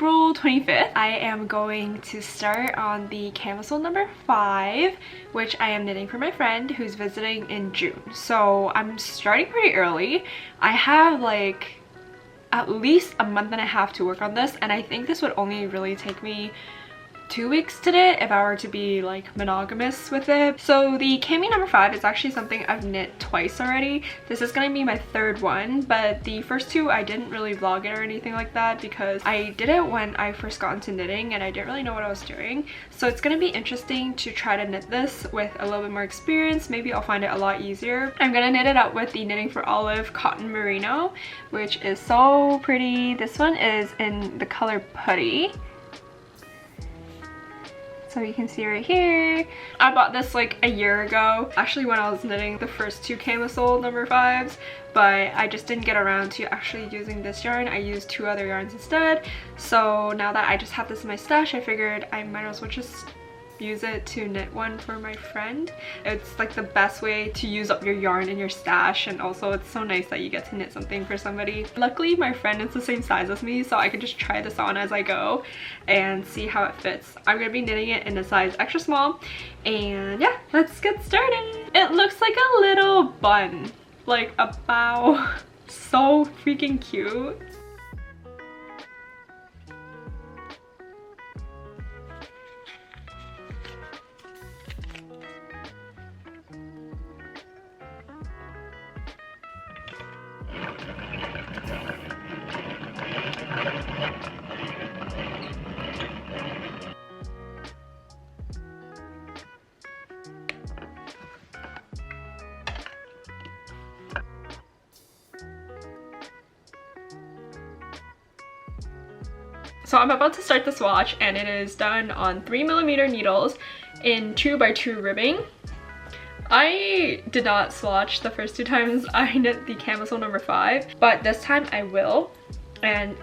April 25th, I am going to start on the camisole number 5, which I am knitting for my friend who's visiting in June. So I'm starting pretty early. I have like at least a month and a half to work on this, and I think this would only really take me 2 weeks to knit if I were to be like monogamous with it. So the Cami number 5 is actually something I've knit twice already. This is gonna be my third one, but the first two I didn't really vlog it or anything like that because I did it when I first got into knitting and I didn't really know what I was doing. So it's gonna be interesting to try to knit this with a little bit more experience. Maybe I'll find it a lot easier. I'm gonna knit it out with the Knitting for Olive cotton merino, which is so pretty. This one is in the color Putty. So you can see right here. I bought this like a year ago, actually when I was knitting the first two camisole number 5s, but I just didn't get around to actually using this yarn. I used 2 other yarns instead. So now that I just have this in my stash, I figured I might as well just use it to knit one for my friend. It's like the best way to use up your yarn in your stash, and also it's so nice that you get to knit something for somebody. Luckily my friend is the same size as me, so I can just try this on as I go and see how it fits. I'm gonna be knitting it in a size extra small, and yeah, let's get started. It looks like a little bun, like a bow. So freaking cute. So I'm about to start the swatch, and it is done on 3mm needles in 2x2 ribbing. I did not swatch the first 2 times I knit the camisole number 5, but this time I will. And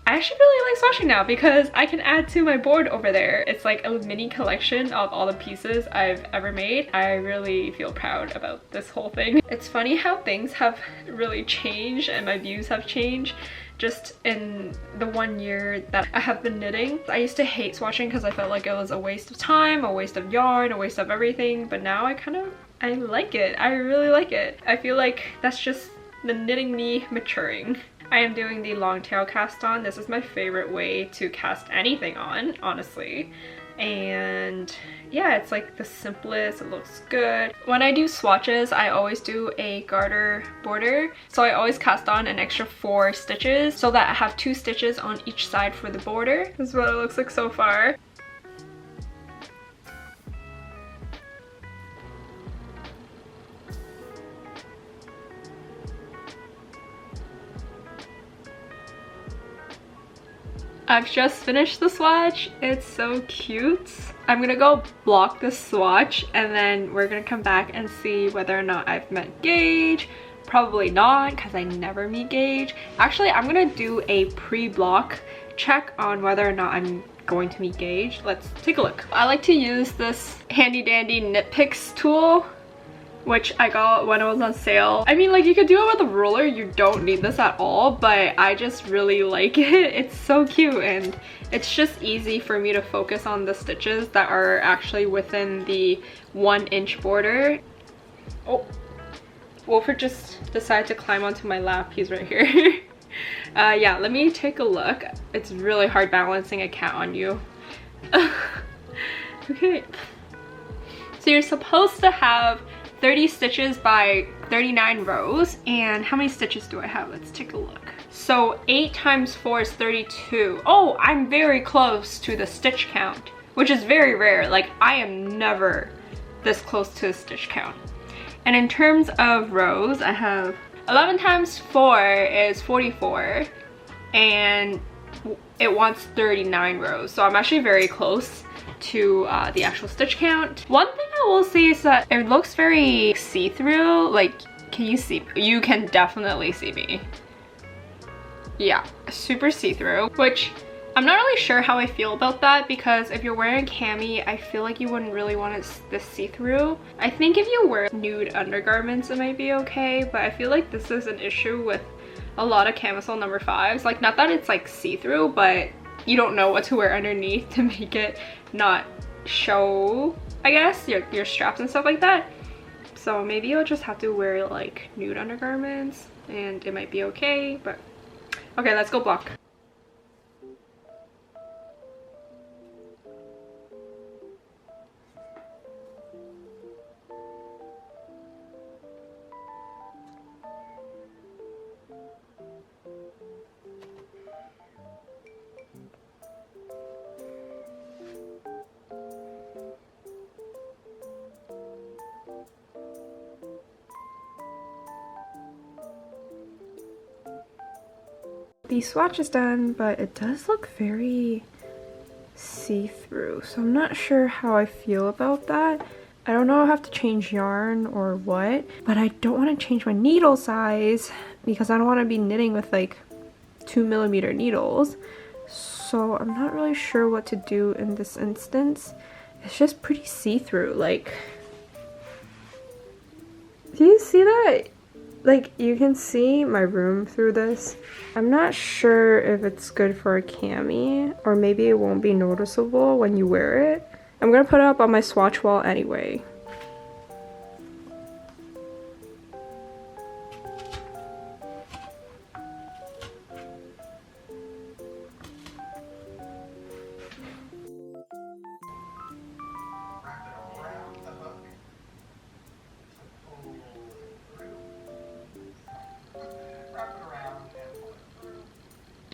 I actually really like swatching now because I can add to my board over there. It's like a mini collection of all the pieces I've ever made. I really feel proud about this whole thing. It's funny how things have really changed and my views have changed just in the 1 year that I have been knitting. I used to hate swatching because I felt like it was a waste of time, a waste of yarn, a waste of everything, but now I like it. I really like it. I feel like that's just the knitting me maturing. I am doing the long tail cast on. This is my favorite way to cast anything on, honestly. And yeah, it's like the simplest, it looks good. When I do swatches, I always do a garter border. So I always cast on an extra 4 stitches so that I have 2 stitches on each side for the border. This is what it looks like so far. I've just finished the swatch. It's so cute. I'm gonna go block the swatch and then we're gonna come back and see whether or not I've met gauge. Probably not, because I never meet gauge. Actually, I'm gonna do a pre-block check on whether or not I'm going to meet gauge. Let's take a look. I like to use this handy dandy Knit Picks tool, which I got when it was on sale. I mean, like, you could do it with a ruler, you don't need this at all, but I just really like it. It's so cute, and it's just easy for me to focus on the stitches that are actually within the 1-inch border. Oh, Wolford just decided to climb onto my lap. He's right here. Yeah, let me take a look. It's really hard balancing a cat on you. Okay. So you're supposed to have 30 stitches by 39 rows, and how many stitches do I have? Let's take a look. So 8 times 4 is 32. Oh, I'm very close to the stitch count, which is very rare. Like, I am never this close to a stitch count. And in terms of rows, I have 11 times 4 is 44, and it wants 39 rows. So I'm actually very close to the actual stitch count. One thing I will say is that it looks very see-through. Like, can you see? You can definitely see me. Yeah, super see-through, which I'm not really sure how I feel about that, because if you're wearing cami, I feel like you wouldn't really want this see-through. I think if you wear nude undergarments, it might be okay, but I feel like this is an issue with a lot of camisole number 5s. Like, not that it's like see-through, but you don't know what to wear underneath to make it not show, I guess, your straps and stuff like that. So maybe you'll just have to wear like nude undergarments and it might be okay, but okay, let's go block. The swatch is done, but it does look very see-through, so I'm not sure how I feel about that. I don't know if I have to change yarn or what, but I don't want to change my needle size because I don't want to be knitting with like 2mm needles. So I'm not really sure what to do in this instance. It's just pretty see-through. Like, do you see that? Like, you can see my room through this. I'm not sure if it's good for a cami, or maybe it won't be noticeable when you wear it. I'm gonna put it up on my swatch wall anyway.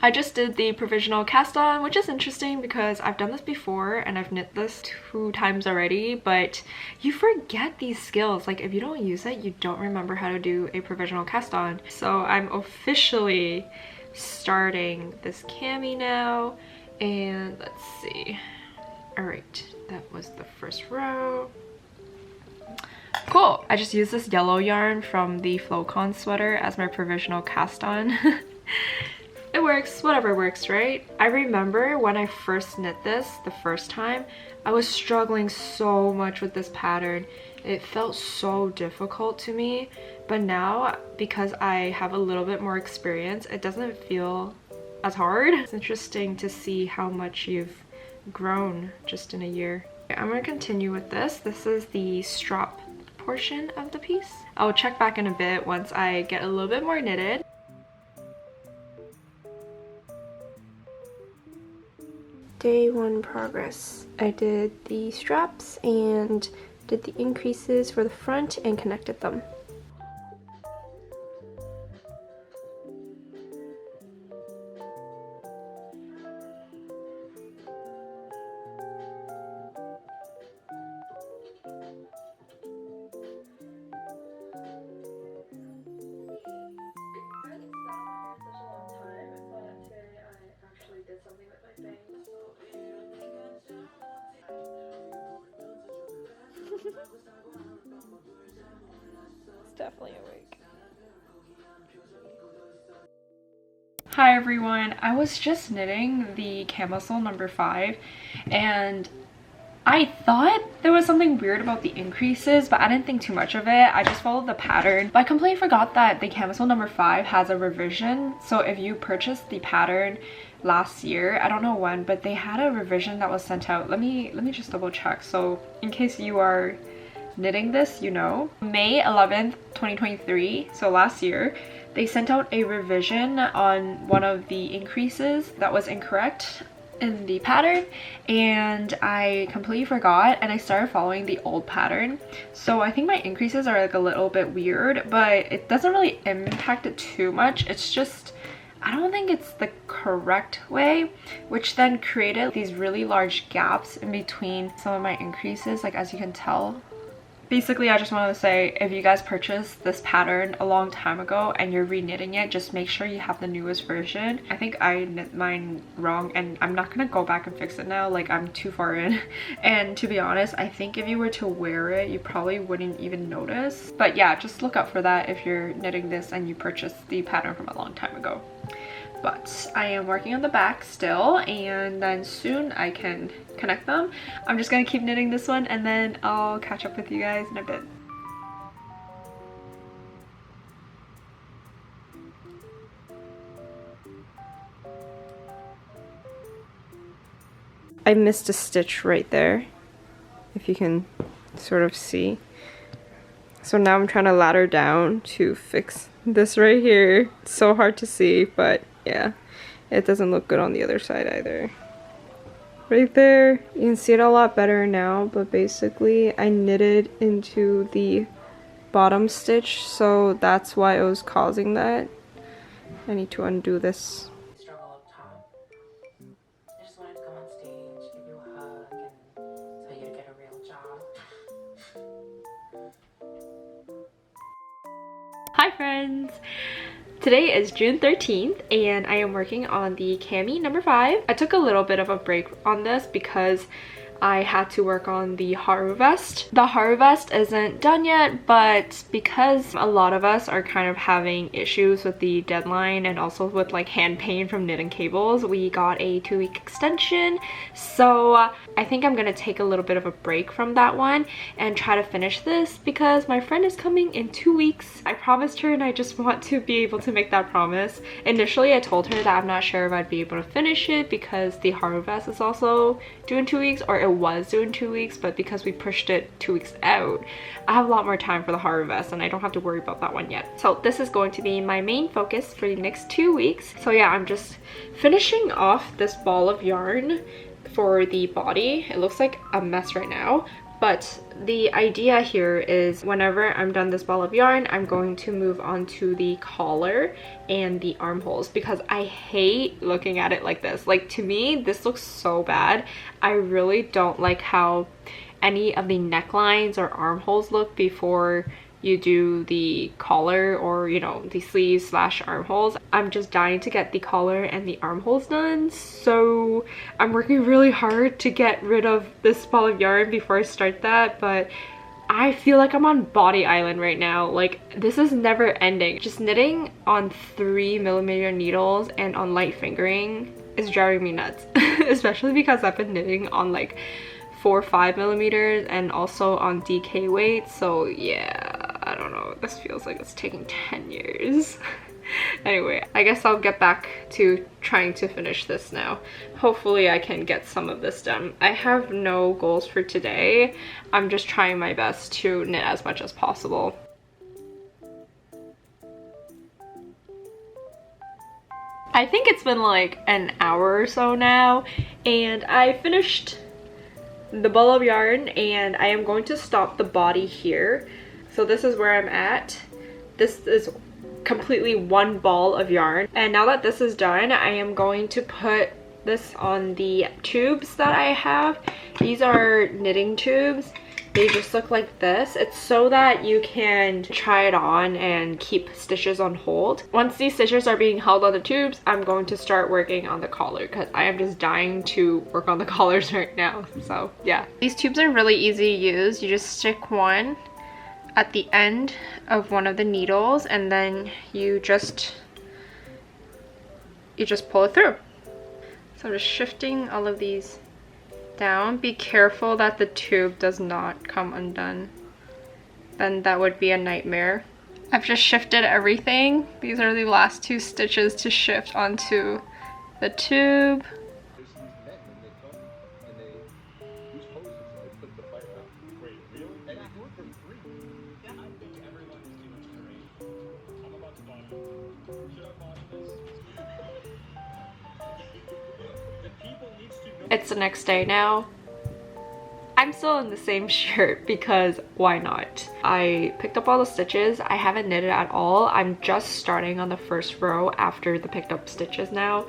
I just did the provisional cast on, which is interesting because I've done this before and I've knit this 2 times already, but you forget these skills. Like, if you don't use it, you don't remember how to do a provisional cast on. So I'm officially starting this cami now, and let's see. All right, that was the first row. Cool. I just used this yellow yarn from the Flowcon sweater as my provisional cast on. It works, whatever works, right? I remember when I first knit this the first time, I was struggling so much with this pattern. It felt so difficult to me, but now because I have a little bit more experience, it doesn't feel as hard. It's interesting to see how much you've grown just in a year. I'm gonna continue with this. This is the strap portion of the piece. I'll check back in a bit once I get a little bit more knitted. Day 1 progress. I did the straps and did the increases for the front and connected them. It's definitely awake. Hi everyone, I was just knitting the Camisole number 5 and I thought there was something weird about the increases, but I didn't think too much of it. I just followed the pattern. But I completely forgot that the Camisole number 5 has a revision. So if you purchased the pattern last year, I don't know when, but they had a revision that was sent out. Let me just double check. So in case you are knitting this, you know. May 11th, 2023, so last year, they sent out a revision on one of the increases that was incorrect in the pattern, and I completely forgot and I started following the old pattern. So I think my increases are like a little bit weird, but it doesn't really impact it too much. It's just, I don't think it's the correct way, which then created these really large gaps in between some of my increases, like as you can tell. Basically, I just wanted to say, if you guys purchased this pattern a long time ago and you're re-knitting it, just make sure you have the newest version. I think I knit mine wrong and I'm not gonna go back and fix it now, like I'm too far in. And to be honest, I think if you were to wear it, you probably wouldn't even notice. But yeah, just look out for that if you're knitting this and you purchased the pattern from a long time ago. But I am working on the back still, and then soon I can connect them. I'm just gonna keep knitting this one and then I'll catch up with you guys in a bit. I missed a stitch right there, if you can sort of see. So now I'm trying to ladder down to fix this right here. It's so hard to see, but yeah, it doesn't look good on the other side either. Right there, you can see it a lot better now, but basically I knitted into the bottom stitch, so that's why it was causing that. I need to undo this. Hi friends! Today is June 13th and I am working on the Cami No. 5. I took a little bit of a break on this because I had to work on the Haru vest. The Haru vest isn't done yet, but because a lot of us are kind of having issues with the deadline and also with like hand pain from knitting cables, we got a 2-week extension. So I think I'm gonna take a little bit of a break from that one and try to finish this because my friend is coming in 2 weeks. I promised her and I just want to be able to make that promise. Initially I told her that I'm not sure if I'd be able to finish it because the Haru vest is also due in 2 weeks, or it was due in 2 weeks, but because we pushed it 2 weeks out, I have a lot more time for the Haru vest and I don't have to worry about that one yet. So this is going to be my main focus for the next 2 weeks. So yeah, I'm just finishing off this ball of yarn for the body. It looks like a mess right now, but the idea here is whenever I'm done this ball of yarn, I'm going to move on to the collar and the armholes because I hate looking at it like this. Like, to me, this looks so bad. I really don't like how any of the necklines or armholes look before you do the collar, or you know, the sleeves slash armholes. I'm just dying to get the collar and the armholes done, so I'm working really hard to get rid of this ball of yarn before I start that. But I feel like I'm on body island right now. Like, this is never ending. Just knitting on 3mm needles and on light fingering is driving me nuts. Especially because I've been knitting on like 4 or 5mm and also on DK weight. So yeah, I don't know, this feels like it's taking 10 years. Anyway, I guess I'll get back to trying to finish this now. Hopefully I can get some of this done. I have no goals for today. I'm just trying my best to knit as much as possible. I think it's been like an hour or so now, and I finished the ball of yarn and I am going to stop the body here. So this is where I'm at. This is completely one ball of yarn, and now that this is done, I am going to put this on the tubes that I have. These are knitting tubes. They just look like this. It's so that you can try it on and keep stitches on hold. Once these stitches are being held on the tubes, I'm going to start working on the collar because I am just dying to work on the collars right now. So yeah. These tubes are really easy to use. You just stick one at the end of one of the needles and then you just pull it through. So I'm just shifting all of these down. Be careful that the tube does not come undone. Then that would be a nightmare. I've just shifted everything. These are the last 2 stitches to shift onto the tube. It's the next day now. I'm still in the same shirt because why not? I picked up all the stitches. I haven't knitted at all. I'm just starting on the first row after the picked up stitches now.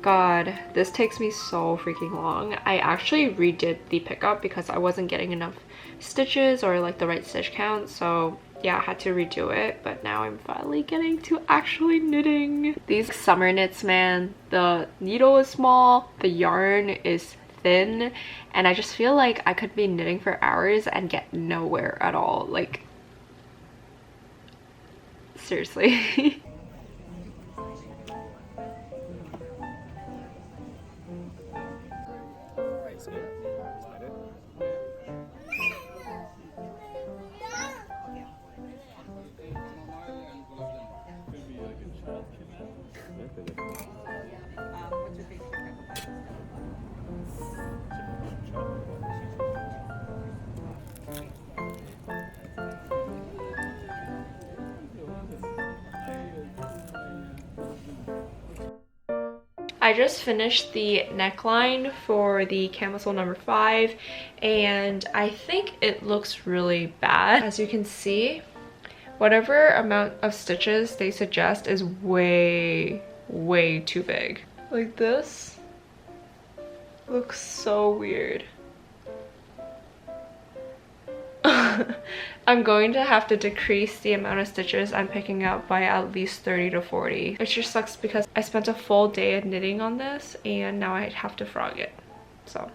God, this takes me so freaking long. I actually redid the pickup because I wasn't getting enough stitches or like the right stitch count, so yeah, I had to redo it, but now I'm finally getting to actually knitting. These summer knits, man, the needle is small, the yarn is thin, and I just feel like I could be knitting for hours and get nowhere at all. Like, seriously. I just finished the neckline for the Camisole No. 5 and I think it looks really bad. As you can see, whatever amount of stitches they suggest is way too big. Like this looks so weird. I'm going to have to decrease the amount of stitches I'm picking up by at least 30 to 40. It just sucks because I spent a full day of knitting on this and now I have to frog it. So.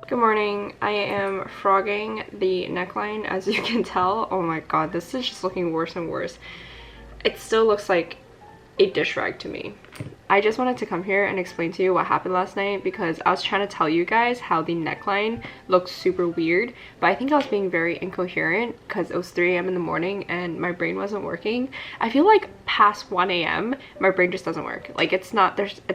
Good morning. I am frogging the neckline, as you can tell. Oh my god, this is just looking worse and worse. It still looks like a dish rag to me. I just wanted to come here and explain to you what happened last night because I was trying to tell you guys how the neckline looks super weird, but I think I was being very incoherent because it was 3 a.m. in the morning and my brain wasn't working. I feel like past 1 a.m. my brain just doesn't work. Like it's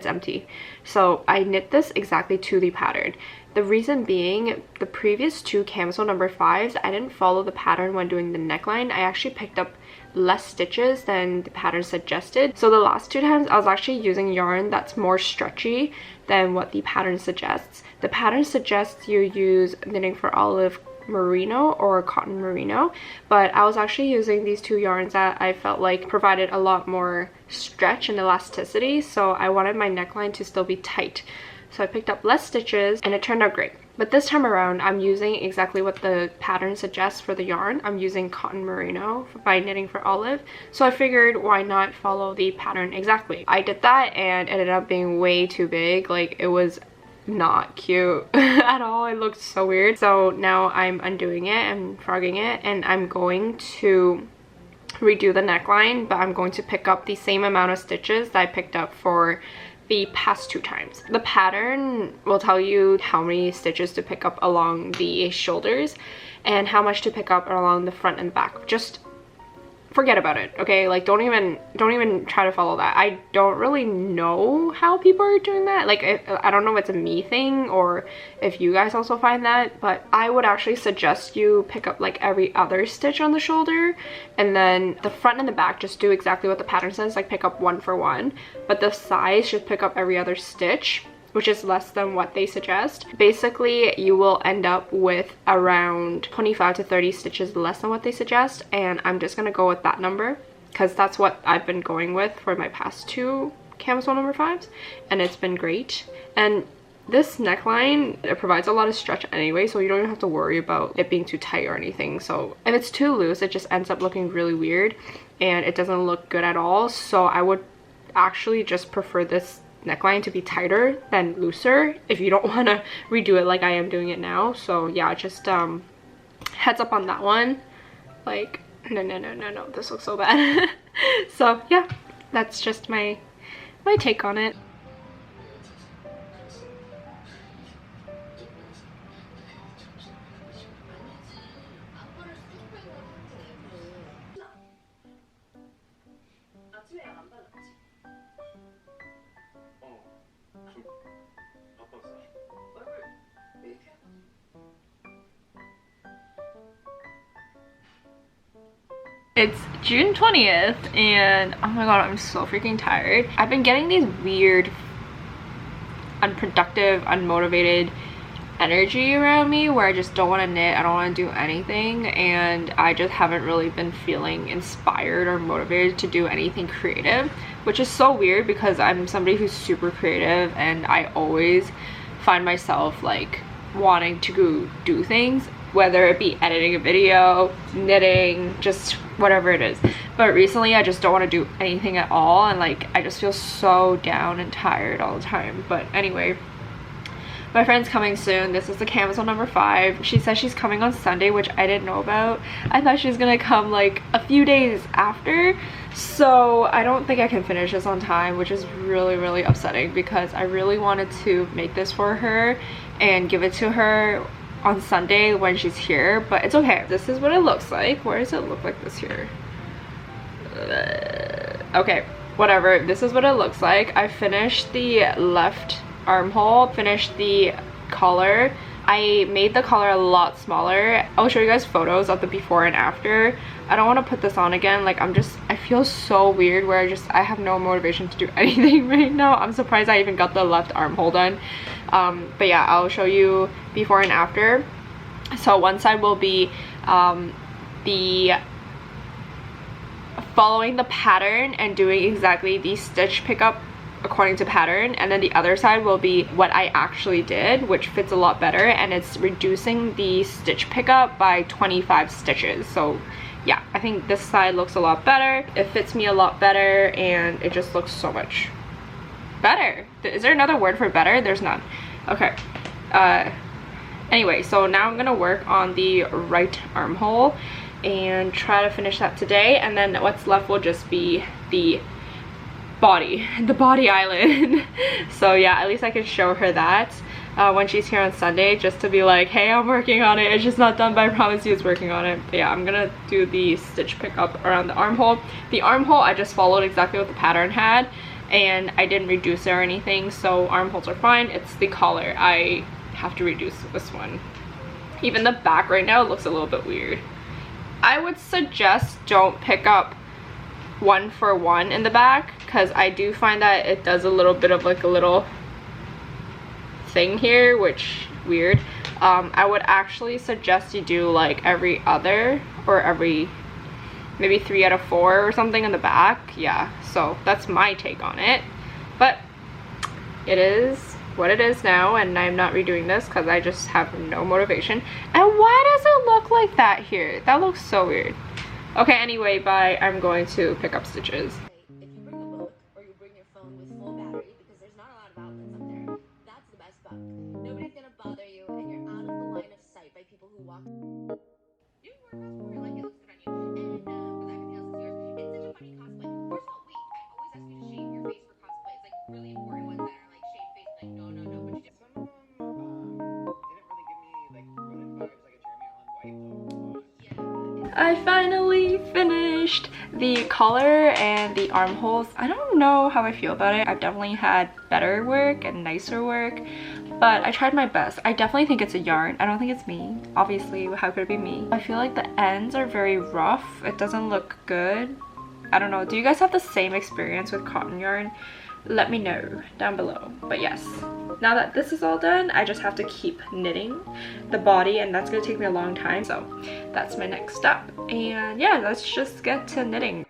empty. So I knit this exactly to the pattern. The reason being, the previous 2 Camisole No. 5s, I didn't follow the pattern when doing the neckline. I actually picked up less stitches than the pattern suggested. So the last 2 times I was actually using yarn that's more stretchy than what the pattern suggests. The pattern suggests you use Knitting for Olive Merino or cotton merino, but I was actually using these 2 yarns that I felt like provided a lot more stretch and elasticity, so I wanted my neckline to still be tight. So I picked up less stitches and it turned out great. But this time around, I'm using exactly what the pattern suggests for the yarn. I'm using cotton merino by Knitting for Olive. So I figured why not follow the pattern exactly. I did that and it ended up being way too big. Like it was not cute at all. It looked so weird. So now I'm undoing it and frogging it and I'm going to redo the neckline, but I'm going to pick up the same amount of stitches that I picked up for the past 2 times. The pattern will tell you how many stitches to pick up along the shoulders and how much to pick up along the front and back. Just forget about it, okay? Like don't even try to follow that. I don't really know how people are doing that. Like I don't know if it's a me thing or if you guys also find that, but I would actually suggest you pick up like every other stitch on the shoulder, and then the front and the back just do exactly what the pattern says, like pick up 1 for 1, but the sides should pick up every other stitch, which is less than what they suggest. Basically, you will end up with around 25 to 30 stitches less than what they suggest, and I'm just gonna go with that number because that's what I've been going with for my past 2 Camisole No. 5s, and it's been great. And this neckline, it provides a lot of stretch anyway, so you don't even have to worry about it being too tight or anything. So if it's too loose, it just ends up looking really weird and it doesn't look good at all. So I would actually just prefer this neckline to be tighter than looser if you don't want to redo it like I am doing it now. So yeah, just heads up on that one. Like no, this looks so bad. So yeah, that's just my take on it. It's June 20th and oh my god, I'm so freaking tired. I've been getting these weird, unproductive, unmotivated energy around me where I just don't want to knit, I don't want to do anything, and I just haven't really been feeling inspired or motivated to do anything creative, which is so weird because I'm somebody who's super creative and I always find myself like wanting to go do things, whether it be editing a video, knitting, just whatever it is. But recently I just don't want to do anything at all, and like I just feel so down and tired all the time. But anyway, my friend's coming soon. This is the Camisole No. 5. She says she's coming on Sunday, which I didn't know about. I thought she was gonna come like a few days after, so I don't think I can finish this on time, which is really upsetting because I really wanted to make this for her and give it to her on Sunday when she's here, but it's okay. This is what it looks like. Where does it look like this here? Okay, whatever. This is what it looks like. I finished the left armhole, finished the collar, I made the collar a lot smaller. I'll show you guys photos of the before and after. I don't want to put this on again. Like, I feel so weird where I have no motivation to do anything right now. I'm surprised I even got the left armhole done. But yeah, I'll show you before and after. So one side will be following the pattern and doing exactly the stitch pickup according to pattern, and then the other side will be what I actually did, which fits a lot better, and it's reducing the stitch pickup by 25 stitches. So yeah, I think this side looks a lot better. It fits me a lot better, and it just looks so much better. Is there another word for better? There's none. Okay. Anyway, so now I'm gonna work on the right armhole and try to finish that today, and then what's left will just be the body island. So yeah, at least I can show her that when she's here on Sunday, just to be like, hey, I'm working on it. It's just not done, but I promise you it's working on it. But yeah, I'm gonna do the stitch pickup around the armhole. The armhole, I just followed exactly what the pattern had, and I didn't reduce it or anything, so armholes are fine. It's the collar I have to reduce this one. Even the back right now looks a little bit weird. I would suggest don't pick up 1 for 1 in the back, because I do find that it does a little bit of like a little thing here, which weird. I would actually suggest you do like every other, or every maybe 3 out of 4 or something in the back. Yeah, so that's my take on it, but it is what it is now, and I'm not redoing this because I just have no motivation. And why does it look like that here? That looks so weird. Okay, anyway, bye. I'm going to pick up stitches. If you bring a book or you bring your phone with full battery, because there's not a lot of outlets up there, that's the best buck. Nobody's gonna bother you, and you're out of the line of sight by people who walk. You wore a cosplay, like it looks good on you, and with everything else is yours. It's such a funny cosplay. First of all, wait, I always ask you to shave your face for cosplay. It's like really important ones that are like shave face, like no, but you just. Some of them didn't really give me like rodent vibes, like a Jeremy Allen White. I finally finished the collar and the armholes. I don't know how I feel about it. I've definitely had better work and nicer work, but I tried my best. I definitely think it's a yarn. I don't think it's me. Obviously, how could it be me? I feel like the ends are very rough. It doesn't look good. I don't know. Do you guys have the same experience with cotton yarn? Let me know down below. But yes, now that this is all done, I just have to keep knitting the body, and that's gonna take me a long time, so that's my next step. And yeah, let's just get to knitting.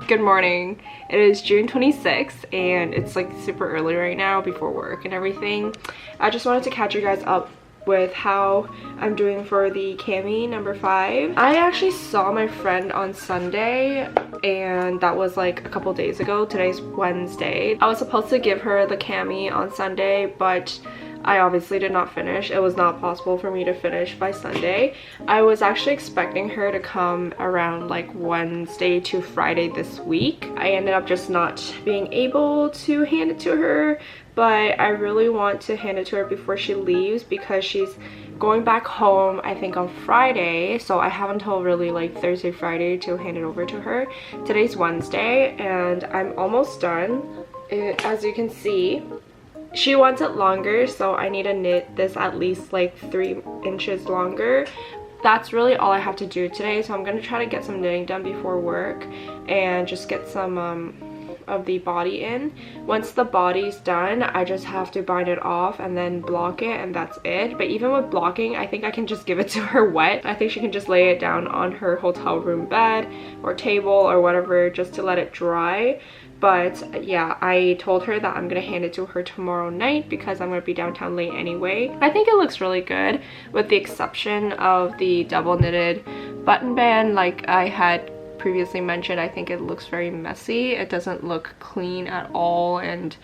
Good morning. It is June 26th and it's like super early right now before work and everything. I just wanted to catch you guys up with how I'm doing for the Cami number 5. I actually saw my friend on Sunday, and that was like a couple days ago. Today's Wednesday. I was supposed to give her the Cami on Sunday, but I obviously did not finish. It was not possible for me to finish by Sunday. I was actually expecting her to come around like Wednesday to Friday this week. I ended up just not being able to hand it to her, but I really want to hand it to her before she leaves because she's going back home I think on Friday, so I have until really like Thursday, Friday to hand it over to her. Today's Wednesday and I'm almost done. As you can see, she wants it longer, so I need to knit this at least like 3 inches longer. That's really all I have to do today, so I'm gonna try to get some knitting done before work and just get some of the body in. Once the body's done, I just have to bind it off and then block it, and that's it. But even with blocking, I think I can just give it to her wet. I think she can just lay it down on her hotel room bed or table or whatever just to let it dry. But yeah, I told her that I'm gonna hand it to her tomorrow night because I'm gonna be downtown late anyway. I think it looks really good, with the exception of the double knitted button band. Like I had previously mentioned, I think it looks very messy. It doesn't look clean at all, and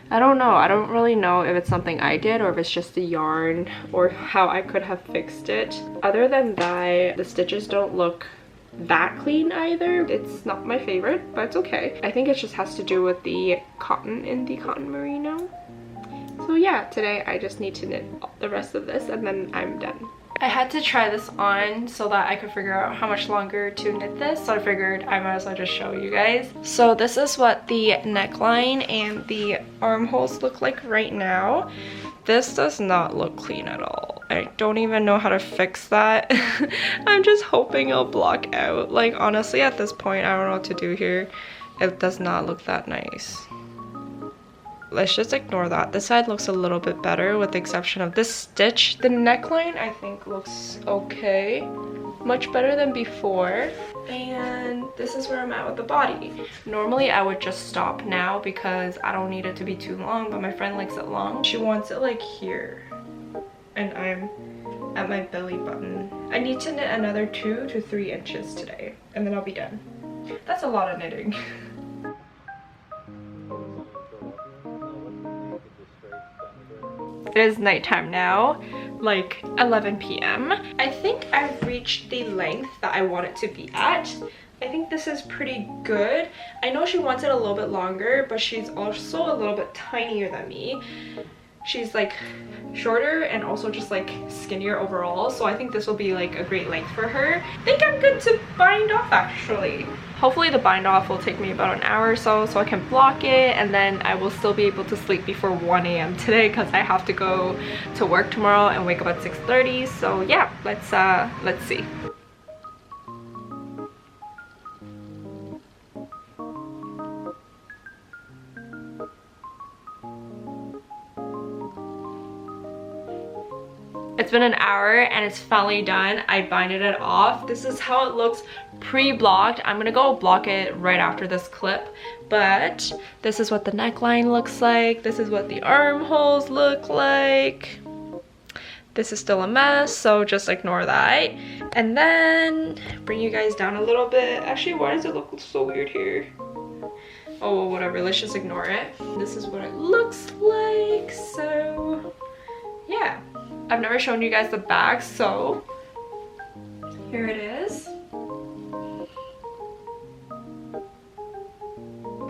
I don't know. I don't really know if it's something I did or if it's just the yarn or how I could have fixed it. Other than that, the stitches don't look that clean either. It's not my favorite, but it's okay. I think it just has to do with the cotton in the cotton merino. So yeah, today I just need to knit the rest of this and then I'm done. I had to try this on so that I could figure out how much longer to knit this, so I figured I might as well just show you guys. So this is what the neckline and the armholes look like right now. This does not look clean at all. I don't even know how to fix that. I'm just hoping it'll block out. Like honestly, at this point, I don't know what to do here. It does not look that nice. Let's just ignore that. This side looks a little bit better with the exception of this stitch. The neckline I think looks okay. Much better than before. And this is where I'm at with the body. Normally I would just stop now because I don't need it to be too long, but my friend likes it long. She wants it like here. And I'm at my belly button. I need to knit another 2 to 3 inches today and then I'll be done. That's a lot of knitting. It is nighttime now, like 11 p.m. I think I've reached the length that I want it to be at. I think this is pretty good. I know she wants it a little bit longer, but she's also a little bit tinier than me. She's like shorter and also just like skinnier overall, so I think this will be like a great length for her. I think I'm good to bind off actually. Hopefully the bind off will take me about an hour or so I can block it, and then I will still be able to sleep before 1 a.m. today because I have to go to work tomorrow and wake up at 6:30. So yeah, let's see. It's been an hour and it's finally done. I binded it off. This is how it looks pre-blocked. I'm gonna go block it right after this clip, but this is what the neckline looks like. This is what the armholes look like. This is still a mess, so just ignore that. And then bring you guys down a little bit. Actually, why does it look so weird here? Oh, well, whatever, let's just ignore it. This is what it looks like, so yeah. I've never shown you guys the back, so here it is.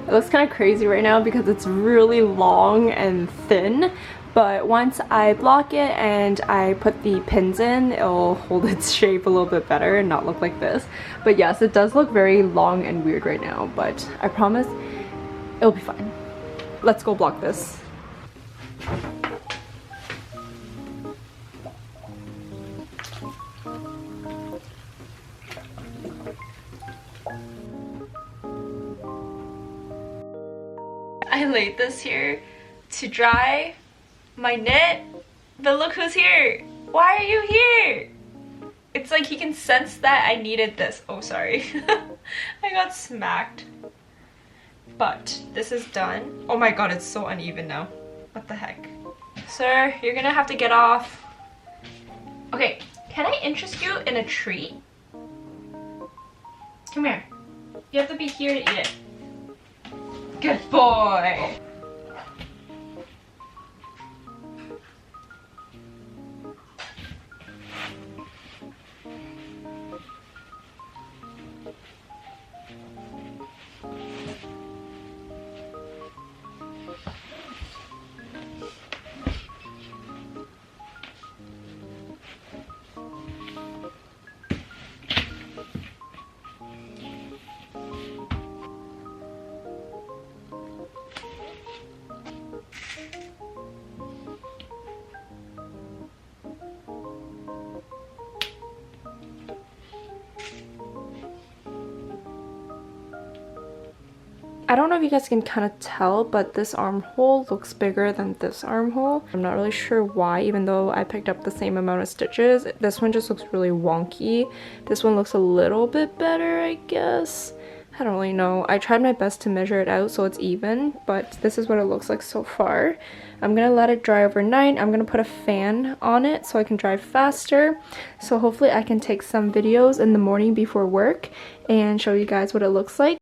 It looks kind of crazy right now because it's really long and thin, but once I block it and I put the pins in, it'll hold its shape a little bit better and not look like this. But yes, it does look very long and weird right now, but I promise it'll be fine. Let's go block this. I laid this here to dry my knit, but look who's here. Why are you here? It's like he can sense that I needed this. Oh, sorry. I got smacked. But this is done. Oh my god, it's so uneven now. What the heck? Sir, you're gonna have to get off. Okay, can I interest you in a treat? Come here. You have to be here to eat it. Good boy. I don't know if you guys can kind of tell, but this armhole looks bigger than this armhole. I'm not really sure why, even though I picked up the same amount of stitches. This one just looks really wonky. This one looks a little bit better, I guess. I don't really know. I tried my best to measure it out so it's even, but this is what it looks like so far. I'm gonna let it dry overnight. I'm gonna put a fan on it so I can dry faster. So hopefully I can take some videos in the morning before work and show you guys what it looks like.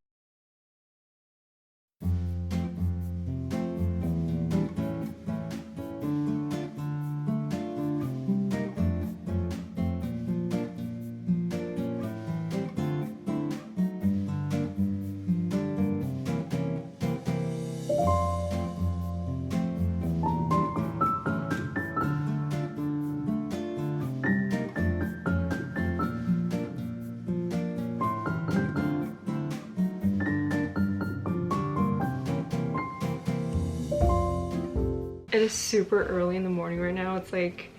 It is super early in the morning right now. It's like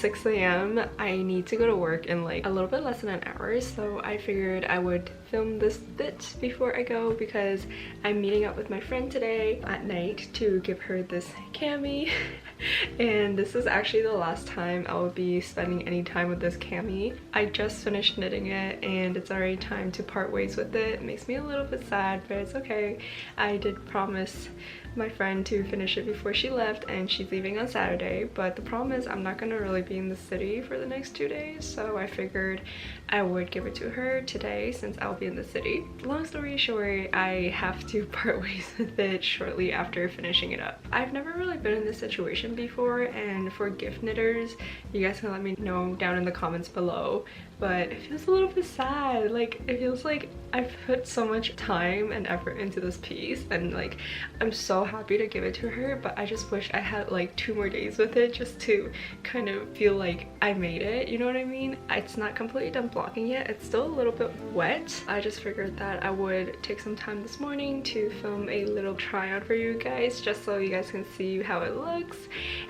6 a.m. I need to go to work in like a little bit less than an hour, so I figured I would film this bit before I go because I'm meeting up with my friend today at night to give her this cami. And this is actually the last time I will be spending any time with this cami. I just finished knitting it and it's already time to part ways with it. It makes me a little bit sad, but it's okay. I did promise my friend to finish it before she left, and she's leaving on Saturday, but the problem is I'm not gonna really be in the city for the next 2 days, so I figured I would give it to her today since I'll be in the city. Long story short, I have to part ways with it shortly after finishing it up. I've never really been in this situation before, and for gift knitters, you guys can let me know down in the comments below, but it feels a little bit sad. Like, it feels like I've put so much time and effort into this piece, and like I'm so happy to give it to her, but I just wish I had like 2 more days with it just to kind of feel like I made it, you know what I mean? It's not completely done blocking yet, it's still a little bit wet. I just figured that I would take some time this morning to film a little try on for you guys, just so you guys can see how it looks,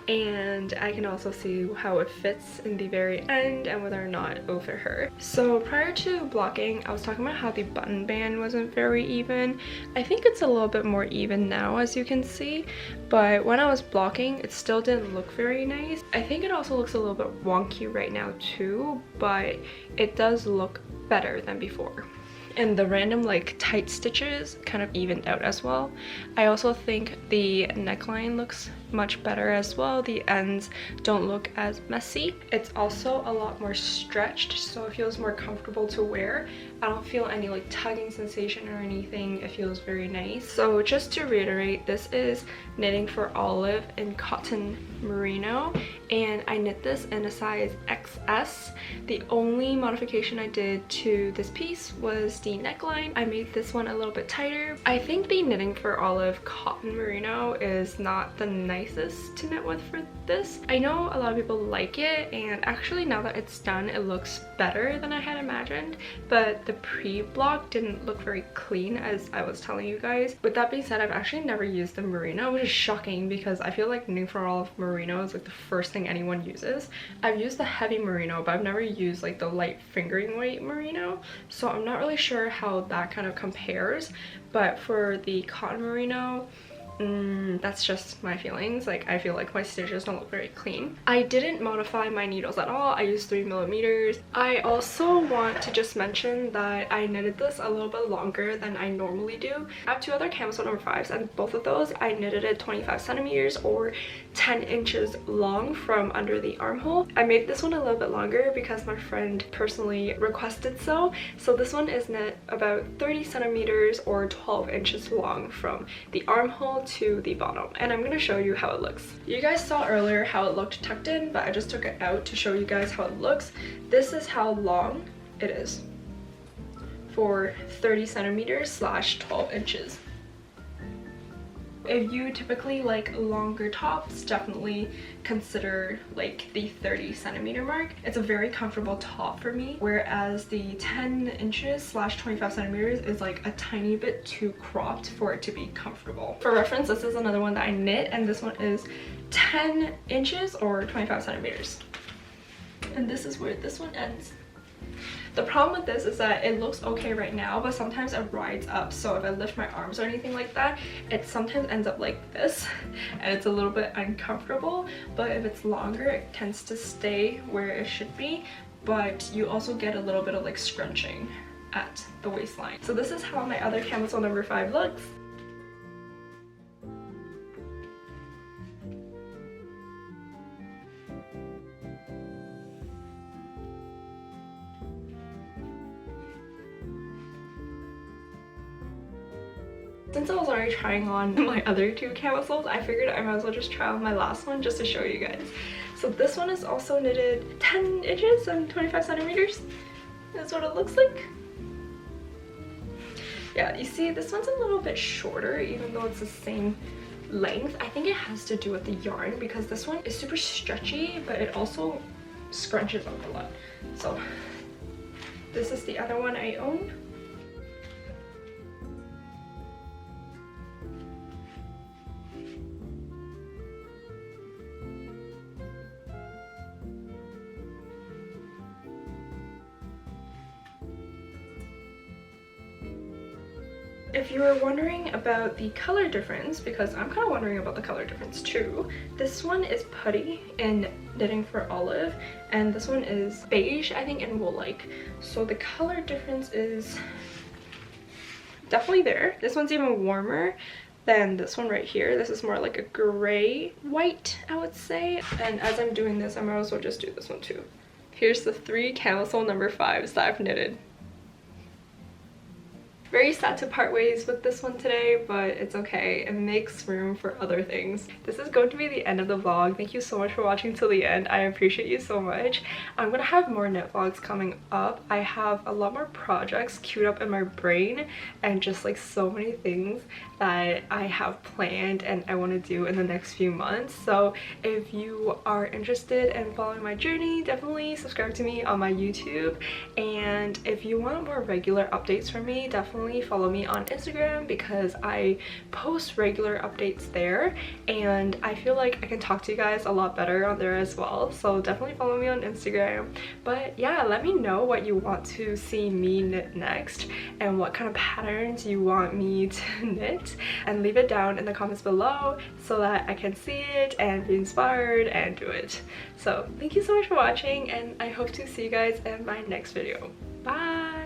and I can also see how it fits in the very end and whether or not it will fit her. So prior to blocking, I was talking about how the button band wasn't very even. I think it's a little bit more even now, as you can see, but when I was blocking it still didn't look very nice. I think it also looks a little bit wonky right now too, but it does look better than before. And the random like tight stitches kind of evened out as well. I also think the neckline looks much better as well. The ends don't look as messy. It's also a lot more stretched, so it feels more comfortable to wear. I don't feel any like tugging sensation or anything. It feels very nice. So just to reiterate, this is knitting for Olive in cotton merino, and I knit this in a size XS. The only modification I did to this piece was the neckline. I made this one a little bit tighter. I think the knitting for Olive cotton merino is not the nicest to knit with for this. I know a lot of people like it, and actually now that it's done it looks better than I had imagined, but the pre-block didn't look very clean, as I was telling you guys. With that being said, I've actually never used the merino, which is shocking because I feel like knitting for Olive merino is like the first thing anyone uses. I've used the heavy merino, but I've never used like the light fingering weight merino, so I'm not really sure how that kind of compares. But for the cotton merino, that's just my feelings. Like, I feel like my stitches don't look very clean. I didn't modify my needles at all. I used 3mm. I also want to just mention that I knitted this a little bit longer than I normally do. I have 2 other Camisole No. 5s, and both of those I knitted at 25cm or 10 inches long from under the armhole. I made this one a little bit longer because my friend personally requested so. So this one is knit about 30cm or 12 inches long from the armhole to the bottom, and I'm gonna show you how it looks. You guys saw earlier how it looked tucked in, but I just took it out to show you guys how it looks. This is how long it is for 30cm / 12 inches. If you typically like longer tops, definitely consider like the 30cm mark. It's a very comfortable top for me, whereas the 10 inches / 25cm is like a tiny bit too cropped for it to be comfortable. For reference, this is another one that I knit, and this one is 10 inches or 25cm. And this is where this one ends. The problem with this is that it looks okay right now, but sometimes it rides up. So if I lift my arms or anything like that, it sometimes ends up like this, and it's a little bit uncomfortable. But if it's longer, it tends to stay where it should be, but you also get a little bit of like scrunching. at the waistline. So this is how my other camisole number 5 looks. Since I was already trying on my other 2 camisoles, I figured I might as well just try on my last one just to show you guys. So this one is also knitted 10 inches and 25 centimeters. That's what it looks like. Yeah, you see this one's a little bit shorter even though it's the same length. I think it has to do with the yarn because this one is super stretchy, but it also scrunches up a lot. So this is the other one I own. If you were wondering about the color difference, because I'm kind of wondering about the color difference too, this one is Putty in Knitting for Olive, and this one is Beige, I think, in Woolike. So the color difference is definitely there. This one's even warmer than this one right here. This is more like a gray white, I would say. And as I'm doing this, I might as well just do this one too. Here's the 3 camisole number 5s that I've knitted. Very sad to part ways with this one today, but it's okay. It makes room for other things. This is going to be the end of the vlog. Thank you so much for watching till the end. I appreciate you so much. I'm gonna have more knit vlogs coming up. I have a lot more projects queued up in my brain and just like so many things that I have planned and I want to do in the next few months. So if you are interested in following my journey, definitely subscribe to me on my YouTube. And if you want more regular updates from me, definitely follow me on Instagram because I post regular updates there and I feel like I can talk to you guys a lot better on there as well. So definitely follow me on Instagram. But yeah, let me know what you want to see me knit next and what kind of patterns you want me to knit, and leave it down in the comments below so that I can see it and be inspired and do it. So thank you so much for watching and I hope to see you guys in my next video. Bye!